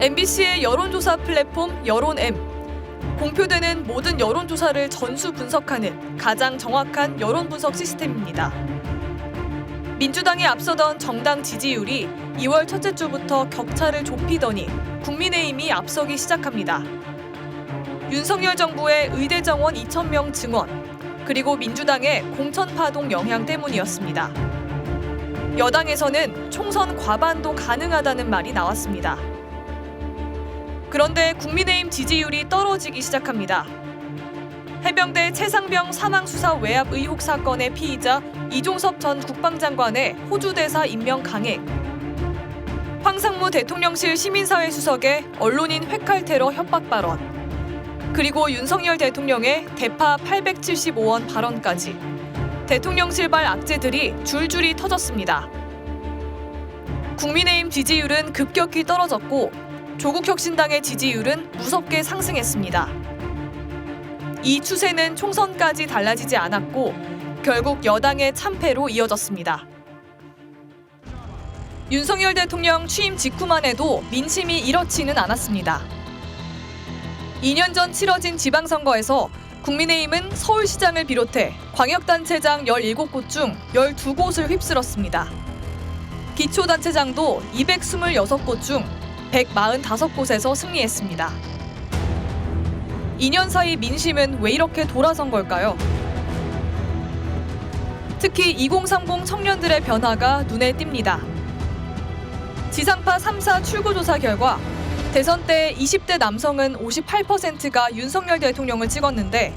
MBC의 여론조사 플랫폼 여론M. 공표되는 모든 여론조사를 전수 분석하는 가장 정확한 여론 분석 시스템입니다. 민주당이 앞서던 정당 지지율이 2월 첫째 주부터 격차를 좁히더니 국민의힘이 앞서기 시작합니다. 윤석열 정부의 의대 정원 2,000명 증원, 그리고 민주당의 공천 파동 영향 때문이었습니다. 여당에서는 총선 과반도 가능하다는 말이 나왔습니다. 그런데 국민의힘 지지율이 떨어지기 시작합니다. 해병대 최상병 사망 수사 외압 의혹 사건의 피의자 이종섭 전 국방장관의 호주 대사 임명 강행, 황상무 대통령실 시민사회 수석의 언론인 회칼 테러 협박 발언, 그리고 윤석열 대통령의 대파 875원 발언까지 대통령실발 악재들이 줄줄이 터졌습니다. 국민의힘 지지율은 급격히 떨어졌고 조국혁신당의 지지율은 무섭게 상승했습니다. 이 추세는 총선까지 달라지지 않았고 결국 여당의 참패로 이어졌습니다. 윤석열 대통령 취임 직후만 해도 민심이 이렇지는 않았습니다. 2년 전 치러진 지방선거에서 국민의힘은 서울시장을 비롯해 광역단체장 17곳 중 12곳을 휩쓸었습니다. 기초단체장도 226곳 중 145곳에서 승리했습니다. 2년 사이 민심은 왜 이렇게 돌아선 걸까요? 특히 2030 청년들의 변화가 눈에 띕니다. 지상파 3사 출구조사 결과 대선 때 20대 남성은 58%가 윤석열 대통령을 찍었는데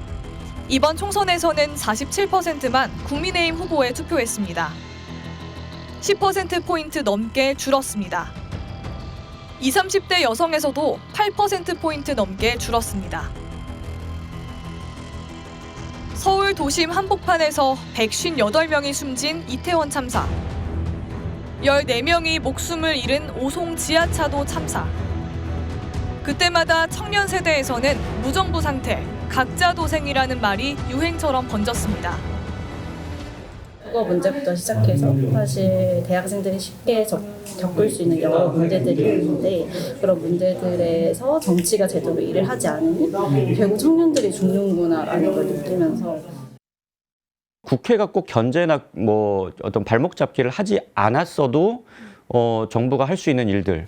이번 총선에서는 47%만 국민의힘 후보에 투표했습니다. 10%포인트 넘게 줄었습니다. 20, 30대 여성에서도 8%포인트 넘게 줄었습니다. 서울 도심 한복판에서 158명이 숨진 이태원 참사, 14명이 목숨을 잃은 오송 지하차도 참사. 그때마다 청년 세대에서는 무정부 상태, 각자 도생이라는 말이 유행처럼 번졌습니다. 국어 문제부터 시작해서 사실 대학생들이 쉽게 겪을 수 있는 여러 문제들이 있는데 그런 문제들에서 정치가 제대로 일을 하지 않으니 결국 청년들이 죽는구나라는 걸 느끼면서 국회가 꼭 견제나 어떤 발목 잡기를 하지 않았어도 정부가 할 수 있는 일들,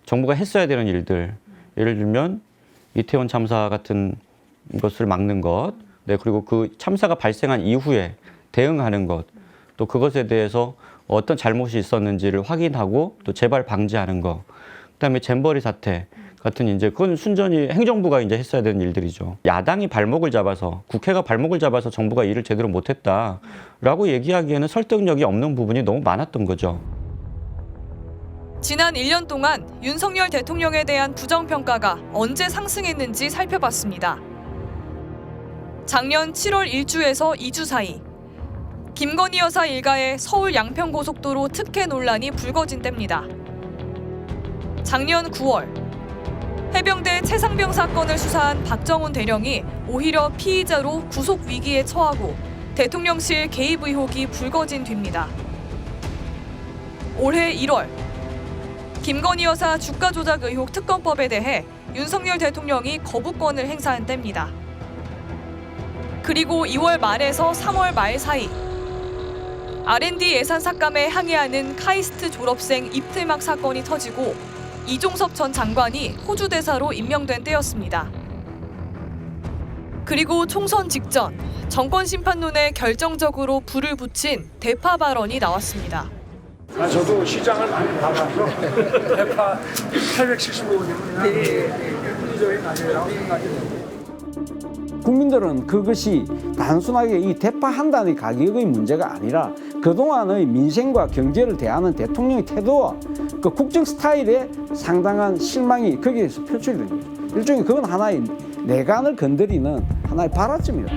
정부가 했어야 되는 일들, 예를 들면 이태원 참사 같은 것을 막는 것, 네, 그리고 그 참사가 발생한 이후에 대응하는 것, 또 그것에 대해서 어떤 잘못이 있었는지를 확인하고 또 재발 방지하는 것, 그다음에 잼버리 사태 같은 이제 그건 순전히 행정부가 이제 했어야 되는 일들이죠. 야당이 발목을 잡아서 국회가 발목을 잡아서 정부가 일을 제대로 못했다라고 얘기하기에는 설득력이 없는 부분이 너무 많았던 거죠. 지난 1년 동안 윤석열 대통령에 대한 부정평가가 언제 상승했는지 살펴봤습니다. 작년 7월 1주에서 2주 사이 김건희 여사 일가의 서울 양평고속도로 특혜 논란이 불거진 때입니다. 작년 9월 해병대 최상병 사건을 수사한 박정훈 대령이 오히려 피의자로 구속 위기에 처하고 대통령실 개입 의혹이 불거진 뒤입니다. 올해 1월 김건희 여사 주가 조작 의혹 특검법에 대해 윤석열 대통령이 거부권을 행사한 때입니다. 그리고 2월 말에서 3월 말 사이 R&D 예산 삭감에 항의하는 카이스트 졸업생 입틀막 사건이 터지고 이종섭 전 장관이 호주 대사로 임명된 때였습니다. 그리고 총선 직전 정권 심판론에 결정적으로 불을 붙인 대파 발언이 나왔습니다. 저도 시장을 많이 봐봐서 대파 875원이면 합리적인 가격이라고 생각합니다. 국민들은 그것이 단순하게 이 대파한다는 가격의 문제가 아니라 그동안의 민생과 경제를 대하는 대통령의 태도와 그 국정 스타일에 상당한 실망이 거기에서 표출이 된 거죠. 일종의 그건 하나의 내관을 건드리는 하나의 발화점이었다.